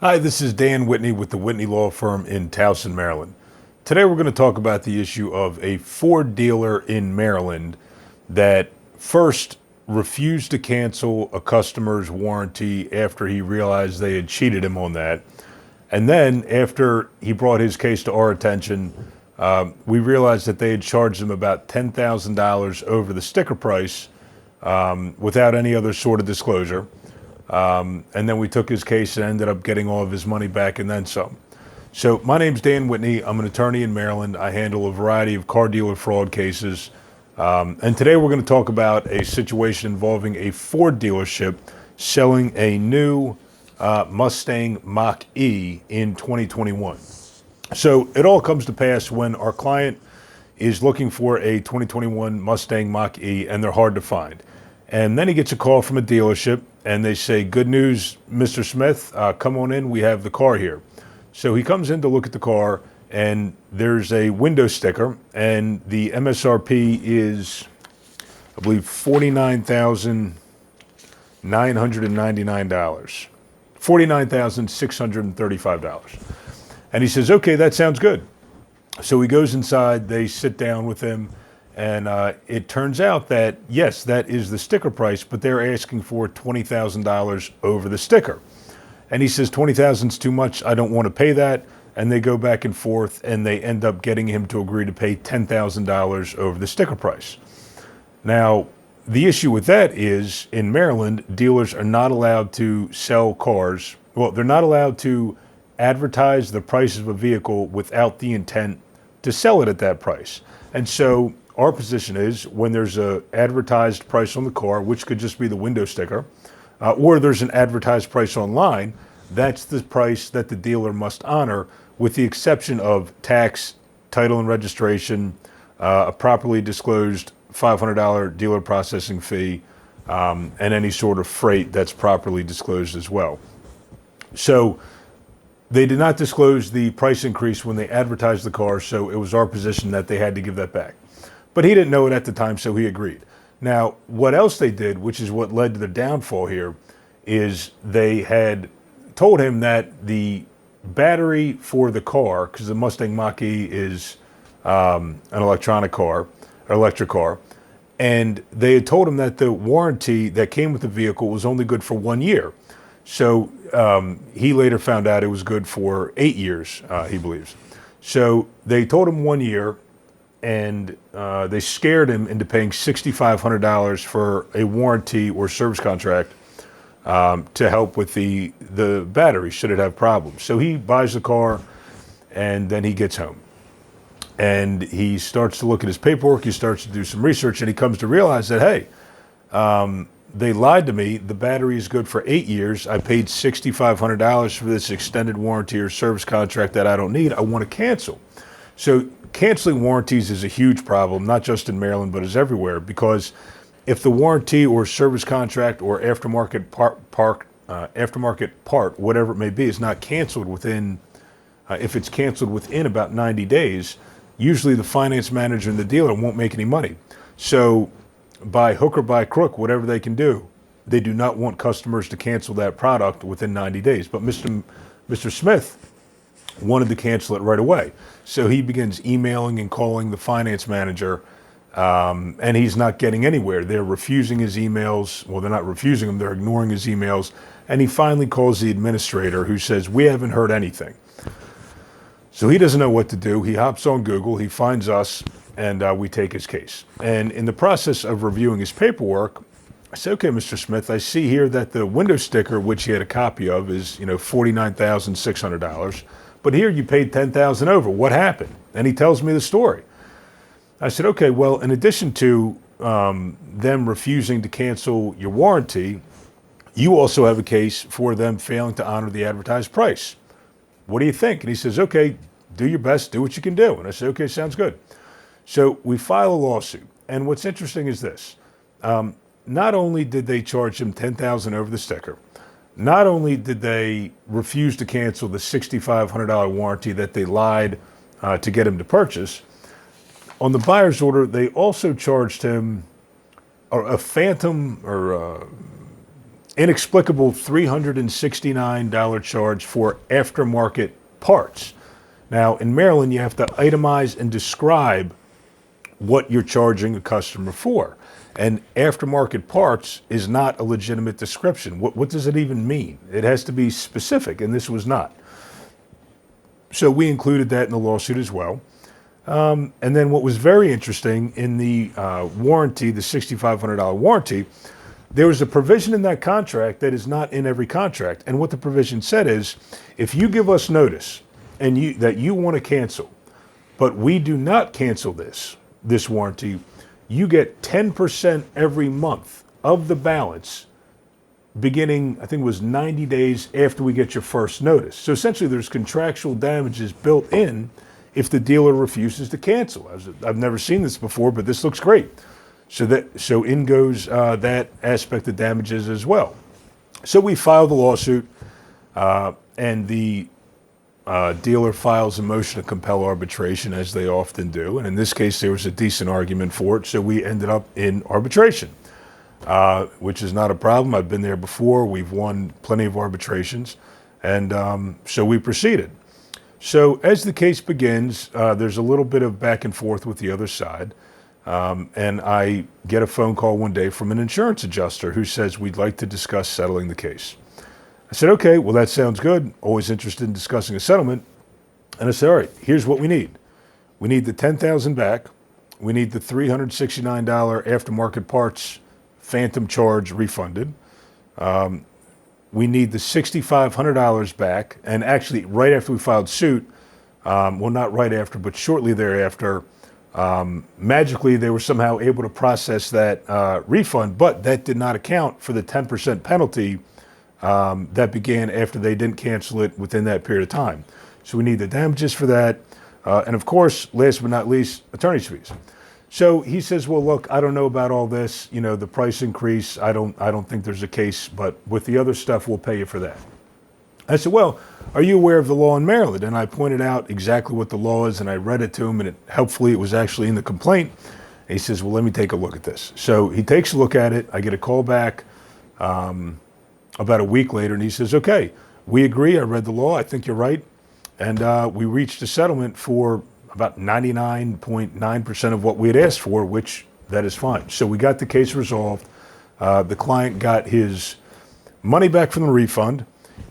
Hi, this is Dan Whitney with the Whitney Law Firm in Towson, Maryland. Today we're going to talk about the issue of a Ford dealer in Maryland that first refused to cancel a customer's warranty after he realized they had cheated him on that. And then after he brought his case to our attention, we realized that they had charged him about $10,000 over the sticker price without any other sort of disclosure. And then we took his case and ended up getting all of his money back and then some. So my name's Dan Whitney. I'm an attorney in Maryland. I handle a variety of car dealer fraud cases. And today we're going to talk about a situation involving a Ford dealership selling a new Mustang Mach-E in 2021. So it all comes to pass when our client is looking for a 2021 Mustang Mach-E and they're hard to find. And then he gets a call from a dealership and they say, "Good news, Mr. Smith, come on in, we have the car here." So he comes in to look at the car and there's a window sticker and the MSRP is, I believe, $49,999, $49,635. And he says, "Okay, that sounds good." So he goes inside, they sit down with him, and it turns out that, yes, that is the sticker price, but they're asking for $20,000 over the sticker. And he says, $20,000 is too much, I don't want to pay that. And they go back and forth, and they end up getting him to agree to pay $10,000 over the sticker price. Now, the issue with that is, in Maryland, dealers are not allowed to sell cars. Well, they're not allowed to advertise the price of a vehicle without the intent to sell it at that price. And so our position is, when there's a advertised price on the car, which could just be the window sticker, or there's an advertised price online, that's the price that the dealer must honor, with the exception of tax, title and registration, a properly disclosed $500 dealer processing fee, and any sort of freight that's properly disclosed as well. So they did not disclose the price increase when they advertised the car, so it was our position that they had to give that back. But he didn't know it at the time, so he agreed. Now, what else they did, which is what led to the downfall here, is they had told him that the battery for the car, because the Mustang Mach-E is an electric car, and they had told him that the warranty that came with the vehicle was only good for 1 year. So he later found out it was good for 8 years, he believes. So they told him 1 year, and they scared him into paying $6,500 for a warranty or service contract to help with the battery should it have problems. So he buys the car, and then he gets home. And he starts to look at his paperwork, he starts to do some research, and he comes to realize that, hey, they lied to me. The battery is good for 8 years. I paid $6,500 for this extended warranty or service contract that I don't need. I want to cancel. So canceling warranties is a huge problem, not just in Maryland, but is everywhere, because if the warranty or service contract or aftermarket part, whatever it may be, is not canceled within, if it's canceled within about 90 days, usually the finance manager and the dealer won't make any money. So by hook or by crook, whatever they can do, they do not want customers to cancel that product within 90 days. But Mr. Smith wanted to cancel it right away. So he begins emailing and calling the finance manager, and he's not getting anywhere. They're refusing his emails. Well, they're not refusing them, they're ignoring his emails. And he finally calls the administrator, who says, "We haven't heard anything." So he doesn't know what to do. He hops on Google, he finds us, and we take his case. And in the process of reviewing his paperwork, I say, "Okay, Mr. Smith, I see here that the window sticker, which he had a copy of, is $49,600. But here you paid $10,000 over. What happened?" And he tells me the story. I said, "Okay, well, in addition to them refusing to cancel your warranty, you also have a case for them failing to honor the advertised price. What do you think?" And he says, "Okay, do your best, do what you can do." And I said, "Okay, sounds good." So we file a lawsuit. And what's interesting is this. Not only did they charge him $10,000 over the sticker, not only did they refuse to cancel the $6,500 warranty that they lied to get him to purchase, on the buyer's order, they also charged him a phantom or inexplicable $369 charge for aftermarket parts. Now, in Maryland, you have to itemize and describe what you're charging a customer for. And aftermarket parts is not a legitimate description. What does it even mean? It has to be specific, and this was not. So we included that in the lawsuit as well. And then what was very interesting in the warranty, the $6,500 warranty, there was a provision in that contract that is not in every contract. And what the provision said is, if you give us notice and that you want to cancel, but we do not cancel this warranty, you get 10% every month of the balance beginning, I think it was 90 days after we get your first notice. So essentially there's contractual damages built in if the dealer refuses to cancel. I've never seen this before, but this looks great. So in goes that aspect of damages as well. So we filed the lawsuit, and the dealer files a motion to compel arbitration, as they often do. And in this case, there was a decent argument for it, so we ended up in arbitration, which is not a problem. I've been there before. We've won plenty of arbitrations, and so we proceeded. So as the case begins, there's a little bit of back and forth with the other side. And I get a phone call one day from an insurance adjuster who says, we'd like to discuss settling the case. I said, okay, well, that sounds good. Always interested in discussing a settlement. And I said, all right, here's what we need. We need the $10,000 back. We need the $369 aftermarket parts phantom charge refunded. We need the $6,500 back. And actually, right after we filed suit, well, not right after, but shortly thereafter, magically, they were somehow able to process that refund, but that did not account for the 10% penalty that began after they didn't cancel it within that period of time. So we need the damages for that. And of course, last but not least, attorney's fees. So he says, well, look, I don't know about all this, the price increase. I don't think there's a case, but with the other stuff, we'll pay you for that. I said, well, are you aware of the law in Maryland? And I pointed out exactly what the law is, and I read it to him, and helpfully it was actually in the complaint. And he says, well, let me take a look at this. So he takes a look at it. I get a call back about a week later, and he says, okay, we agree. I read the law. I think you're right. And we reached a settlement for about 99.9% of what we had asked for, which that is fine. So we got the case resolved. The client got his money back from the refund.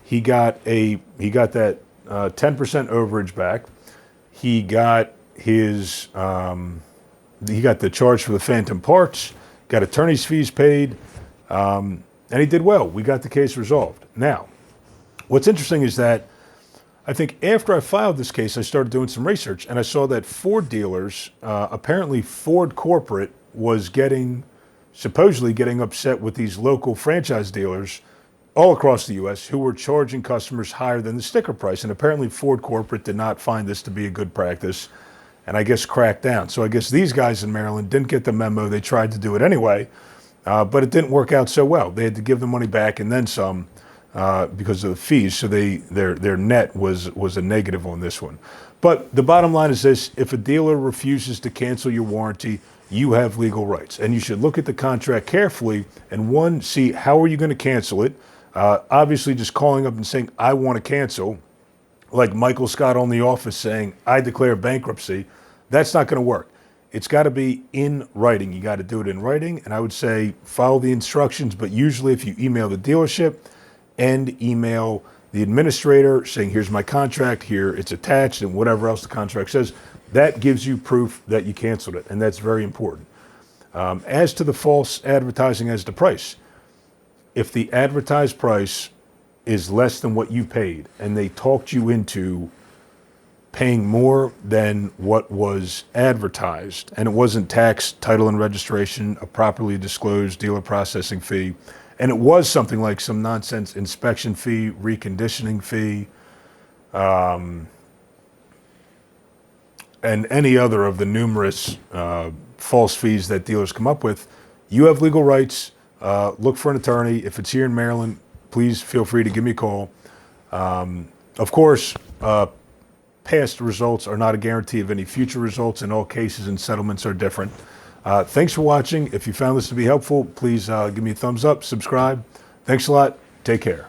He got that 10% overage back. He got the charge for the phantom parts, got attorney's fees paid, and he did well. We got the case resolved. Now, what's interesting is that I think after I filed this case, I started doing some research, and I saw that Ford dealers, apparently Ford corporate was supposedly getting upset with these local franchise dealers all across the U.S. who were charging customers higher than the sticker price. And apparently Ford corporate did not find this to be a good practice, and I guess cracked down. So I guess these guys in Maryland didn't get the memo. They tried to do it anyway, but it didn't work out so well. They had to give the money back and then some because of the fees. So their net was a negative on this one. But the bottom line is this: if a dealer refuses to cancel your warranty, you have legal rights, and you should look at the contract carefully and see how are you going to cancel it. Obviously, just calling up and saying, I want to cancel, like Michael Scott on The Office saying, I declare bankruptcy, that's not going to work. It's got to be in writing. You got to do it in writing. And I would say follow the instructions. But usually if you email the dealership and email the administrator saying, here's my contract, here it's attached, and whatever else the contract says, that gives you proof that you canceled it. And that's very important. As to the false advertising as to price, if the advertised price is less than what you paid and they talked you into paying more than what was advertised, and it wasn't tax, title, and registration, a properly disclosed dealer processing fee, and it was something like some nonsense inspection fee, reconditioning fee, and any other of the numerous false fees that dealers come up with, you have legal rights. Look for an attorney. If it's here in Maryland, please feel free to give me a call. Of course, past results are not a guarantee of any future results, and all cases and settlements are different. Thanks for watching. If you found this to be helpful, please give me a thumbs up, subscribe. Thanks a lot. Take care.